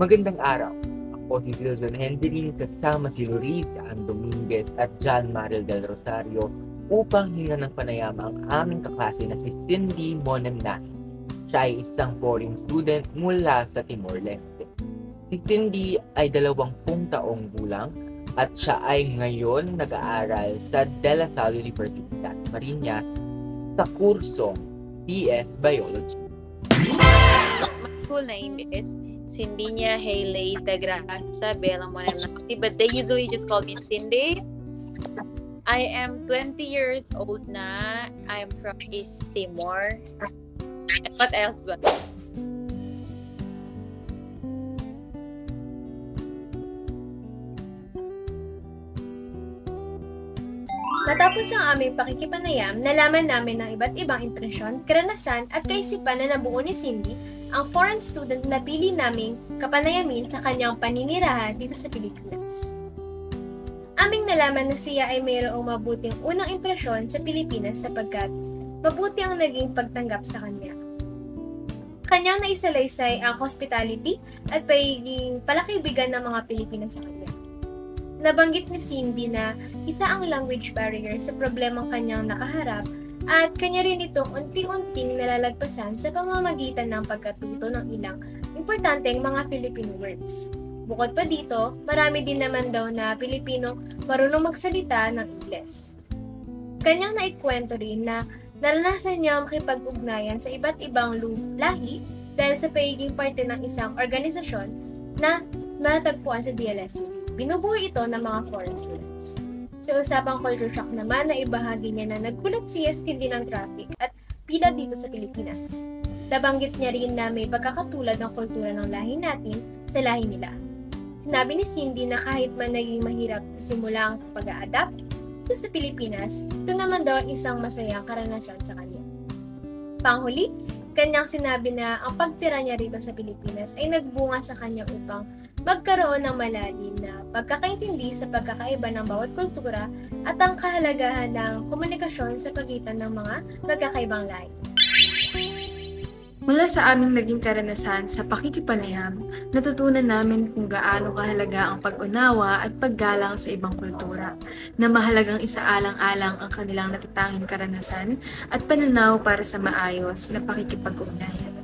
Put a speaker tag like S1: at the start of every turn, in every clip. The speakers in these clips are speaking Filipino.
S1: Magandang araw. Ako si Zildon Henderin kasama si Luis Ann Dominguez at John Maril del Rosario upang hingan ng panayama ang aming kaklase na si Cindy Monemnasi. Siya ay isang foreign student mula sa Timor-Leste. Si Cindy ay 20 taong gulang at siya ay ngayon nag-aaral sa De La Salle University sa Marinas sa kursong BS Biology.
S2: My full name is Cindinia Hayley de Graça Bella Monemnasi, but they usually just call me Cindy. I am 20 years old na. I am from East Timor. And what else ba?
S3: Matapos ang aming pakikipanayam, nalaman namin ng iba't ibang impresyon, karanasan at kaisipan na nabuo ni Cindy, ang foreign student na pili naming kapanayamin sa kanyang paninirahan dito sa Pilipinas. Aming nalaman na siya ay mayroong mabuting unang impresyon sa Pilipinas sapagkat mabuti ang naging pagtanggap sa kanya. Kanyang naisalaysay ang hospitality at pagiging palakibigan ng mga Pilipino sa kanya. Nabanggit ni Cindy na isa ang language barrier sa problemang kanyang nakaharap at kanya rin itong unting-unting nalalagpasan sa pamamagitan ng pagkatuto ng ilang importanteng mga Filipino words. Bukod pa dito, marami din naman daw na Pilipino marunong magsalita ng Ingles. Kanyang naikwento rin na naranasan niya makipag-ugnayan sa iba't ibang lahi dahil sa pagiging parte ng isang organisasyon na matagpuan sa DLSU. Binubuo ito ng mga foreign students. Sa usapang culture shock naman na ibahagi niya na nagkulat siya sa tindi ng traffic at pila dito sa Pilipinas. Nabanggit niya rin na may pagkakatulad ng kultura ng lahi natin sa lahi nila. Sinabi ni Cindy na kahit man naging mahirap simula ang pag-a-adapt dito sa Pilipinas, ito naman daw isang masayang karanasan sa kanya. Panghuli, kanyang sinabi na ang pagtira niya rito sa Pilipinas ay nagbunga sa kanya upang magkaroon ng malalim na pagkakaintindi sa pagkakaiba ng bawat kultura at ang kahalagahan ng komunikasyon sa pagitan ng mga magkakaibang lahi.
S4: Mula sa aming naging karanasan sa pakikipanayam, natutunan namin kung gaano kahalaga ang pag-unawa at paggalang sa ibang kultura, na mahalagang isaalang-alang ang kanilang natatanging karanasan at pananaw para sa maayos na pakikipag-ugnayan.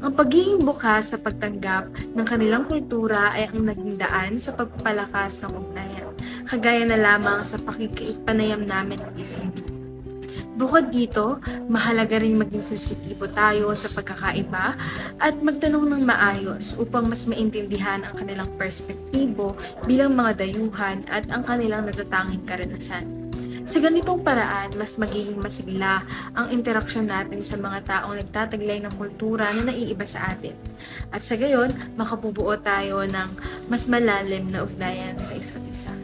S4: Ang pagiging bukas sa pagtanggap ng kanilang kultura ay ang naging daan sa pagpapalakas ng ugnayan, kagaya na lamang sa pakikipanayam namin ng Cindy. Bukod dito, mahalaga rin maging sensitibo tayo sa pagkakaiba at magtanong ng maayos upang mas maintindihan ang kanilang perspektibo bilang mga dayuhan at ang kanilang natatanging karanasan. Sa ganitong paraan, mas magiging masigla ang interaksyon natin sa mga taong nagtataglay ng kultura na naiiba sa atin. At sa gayon, makabubuo tayo ng mas malalim na ugnayan sa isa't isa.